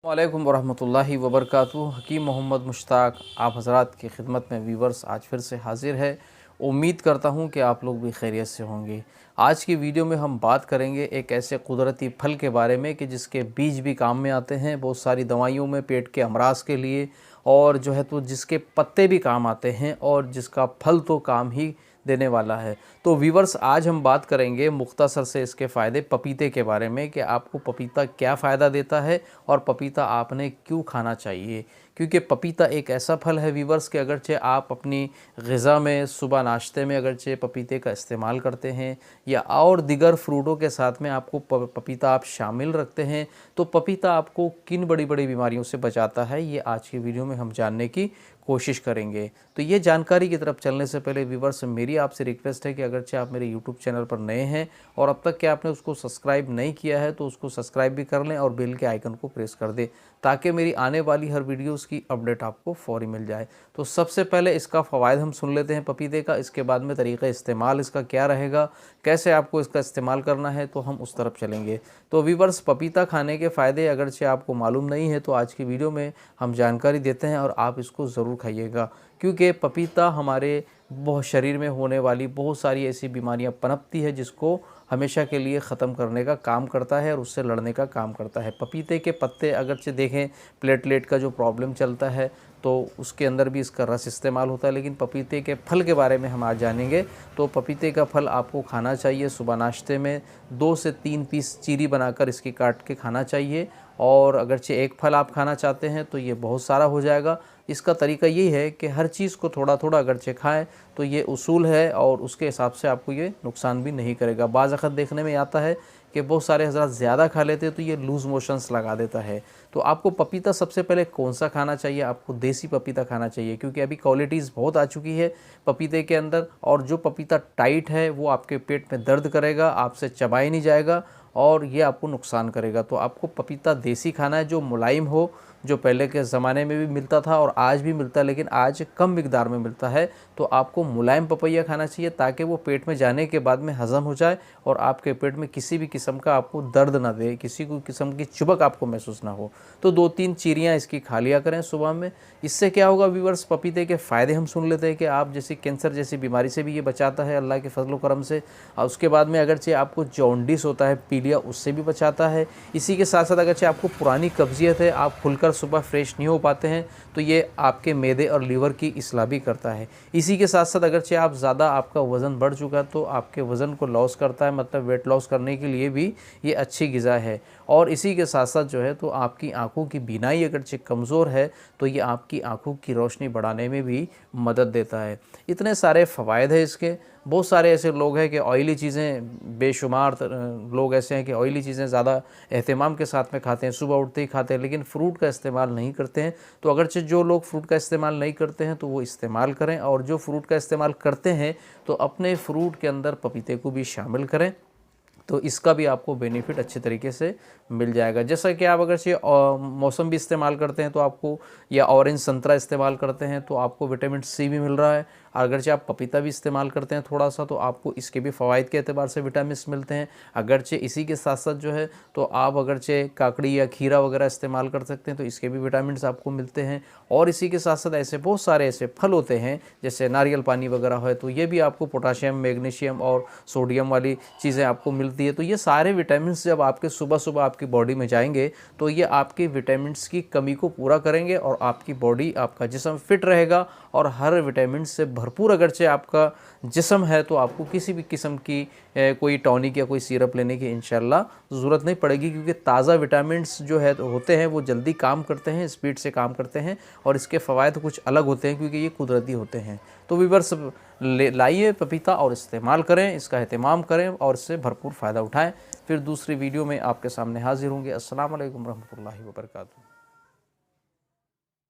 वालेकुम वरहमतुल्लाहि वबरकातुहू। हकीम मोहम्मद मुश्ताक आप हज़रात की खिदमत में व्यूवर्स आज फिर से हाज़िर है। उम्मीद करता हूँ कि आप लोग भी खैरियत से होंगे। आज की वीडियो में हम बात करेंगे एक ऐसे कुदरती फल के बारे में कि जिसके बीज भी काम में आते हैं बहुत सारी दवाइयों में, पेट के अमराज के लिए, और जो है तो जिसके पत्ते भी काम आते हैं और जिसका फल तो काम ही देने वाला है। तो व्यूवर्स आज हम बात करेंगे मुख्तसर से इसके फ़ायदे पपीते के बारे में कि आपको पपीता क्या फ़ायदा देता है और पपीता आपने क्यों खाना चाहिए। क्योंकि पपीता एक ऐसा फल है व्यूवर्स कि अगरचे आप अपनी ग़िज़ा में सुबह नाश्ते में अगरचे पपीते का इस्तेमाल करते हैं या और दिगर फ्रूटों के साथ में आपको पपीता आप शामिल रखते हैं, तो पपीता आपको किन बड़ी बड़ी बीमारियों से बचाता है ये आज की वीडियो में हम जानने की कोशिश करेंगे। तो ये जानकारी की तरफ चलने से पहले व्यूवर्स मेरी आपसे रिक्वेस्ट है कि अगरचे आप मेरे यूट्यूब चैनल पर नए हैं और अब तक कि आपने उसको सब्सक्राइब नहीं किया है तो उसको सब्सक्राइब भी कर लें और बेल के आइकन को प्रेस कर दें ताकि मेरी आने वाली हर वीडियोस की अपडेट आपको फ़ौरी मिल जाए। तो सबसे पहले इसका फ़वाइद हम सुन लेते हैं पपीते का, इसके बाद में तरीक़ा इस्तेमाल इसका क्या रहेगा, कैसे आपको इसका इस्तेमाल करना है, तो हम उस तरफ चलेंगे। तो व्यूवर्स पपीता खाने के फ़ायदे अगरचे आपको मालूम नहीं है तो आज की वीडियो में हम जानकारी देते हैं और आप इसको ज़रूर खाइएगा। क्योंकि पपीता हमारे बहुत शरीर में होने वाली बहुत सारी ऐसी बीमारियां पनपती है जिसको हमेशा के लिए ख़त्म करने का काम करता है और उससे लड़ने का काम करता है। पपीते के पत्ते अगरचे देखें, प्लेटलेट का जो प्रॉब्लम चलता है तो उसके अंदर भी इसका रस इस्तेमाल होता है, लेकिन पपीते के फल के बारे में हम आज जानेंगे। तो पपीते का फल आपको खाना चाहिए सुबह नाश्ते में 2 से 3 पीस चीरी बनाकर इसकी काट के खाना चाहिए। और अगरचे एक फल आप खाना चाहते हैं तो ये बहुत सारा हो जाएगा। इसका तरीका यही है कि हर चीज़ को थोड़ा थोड़ा अगरचे खाएं, तो ये उसूल है और उसके हिसाब से आपको ये नुकसान भी नहीं करेगा। बाज़ वक़्त देखने में आता है कि बहुत सारे हज़रात ज़्यादा खा लेते हैं तो ये लूज़ मोशंस लगा देता है। तो आपको पपीता सबसे पहले कौन सा खाना चाहिए, आपको देसी पपीता खाना चाहिए क्योंकि अभी क्वालिटीज़ बहुत आ चुकी है पपीते के अंदर, और जो पपीता टाइट है वो आपके पेट में दर्द करेगा, आपसे चबाया नहीं जाएगा और ये आपको नुकसान करेगा। तो आपको पपीता देसी खाना है जो मुलायम हो, जो पहले के ज़माने में भी मिलता था और आज भी मिलता है लेकिन आज कम मिकदार में मिलता है। तो आपको मुलायम पपैया खाना चाहिए ताकि वो पेट में जाने के बाद में हज़म हो जाए और आपके पेट में किसी भी किस्म का आपको दर्द ना दे, किसी भी किस्म की चुभक आपको महसूस ना हो। तो 2-3 चीरियाँ इसकी खा लिया करें सुबह में। इससे क्या होगा व्यूवर्स, पपीते के फ़ायदे हम सुन लेते हैं कि आप जैसे कैंसर जैसी बीमारी से भी ये बचाता है अल्लाह के फजल करम से। और उसके बाद में अगरचे आपको जॉन्डिस होता है, पीलिया, उससे भी बचाता है। इसी के साथ साथ अगरचे आपको पुरानी कब्जियत है, आप खुलकर सुबह फ्रेश नहीं हो पाते हैं, तो ये आपके मैदे और लीवर की इस्लाह भी करता है। इसी के साथ साथ अगरचे आप ज़्यादा आपका वज़न बढ़ चुका तो आपके वज़न को लॉस करता है, मतलब वेट लॉस करने के लिए भी ये अच्छी ग़िज़ा है। और इसी के साथ साथ जो है तो आपकी आँखों की बीनाई अगरचे कमज़ोर है तो ये आपकी आँखों की रोशनी बढ़ाने में भी मदद देता है। इतने सारे फ़वाइद हैं इसके। बहुत सारे ऐसे लोग हैं कि ऑयली चीज़ें, बेशुमार लोग ऐसे हैं कि ऑयली चीज़ें ज़्यादा एहतमाम के साथ में खाते हैं, सुबह उठते ही खाते हैं, लेकिन फ्रूट का इस्तेमाल नहीं करते हैं। तो अगरचे जो लोग फ्रूट का इस्तेमाल नहीं करते हैं तो वो इस्तेमाल करें, और जो फ्रूट का इस्तेमाल करते हैं तो अपने फ्रूट के अंदर पपीते को भी शामिल करें, तो इसका भी आपको बेनिफिट अच्छे तरीके से मिल जाएगा। जैसा कि आप अगर से मौसम भी इस्तेमाल करते हैं तो आपको, या ऑरेंज संतरा इस्तेमाल करते हैं तो आपको विटामिन सी भी मिल रहा है। अगरचे आप पपीता भी इस्तेमाल करते हैं थोड़ा सा तो आपको इसके भी फ़वाइद के अतबार से विटामिन मिलते हैं। अगरचे इसी के साथ साथ जो है तो आप अगरचे काकड़ी या खीरा वगैरह इस्तेमाल कर सकते हैं तो इसके भी विटामिन आपको मिलते हैं। और इसी के साथ साथ ऐसे बहुत सारे ऐसे फल होते हैं जैसे नारियल पानी वगैरह है तो ये भी आपको पोटाशियम, मैग्नीशियम और सोडियम वाली चीज़ें आपको मिलती है। तो ये सारे विटामिन्स जब आपके सुबह सुबह आपकी बॉडी में जाएंगे तो ये आपके विटामिन्स की कमी को पूरा करेंगे और आपकी बॉडी, आपका जिस्म फिट रहेगा और हर विटामिन से भरपूर अगरचे आपका जिस्म है तो आपको किसी भी किस्म की कोई टॉनिक या कोई सिरप लेने की इंशाल्लाह ज़रूरत नहीं पड़ेगी, क्योंकि ताज़ा विटामिन्स जो है होते हैं वो जल्दी काम करते हैं, स्पीड से काम करते हैं और इसके फ़वाइद कुछ अलग होते हैं क्योंकि ये कुदरती होते हैं। तो व्यूअर्स लाइए पपीता और इस्तेमाल करें, इसका एहतमाम करें और इससे भरपूर फ़ायदा उठाएँ। फिर दूसरी वीडियो में आपके सामने हाज़िर होंगे। अस्सलाम वालेकुम रहमतुल्लाहि व बरकातुहू।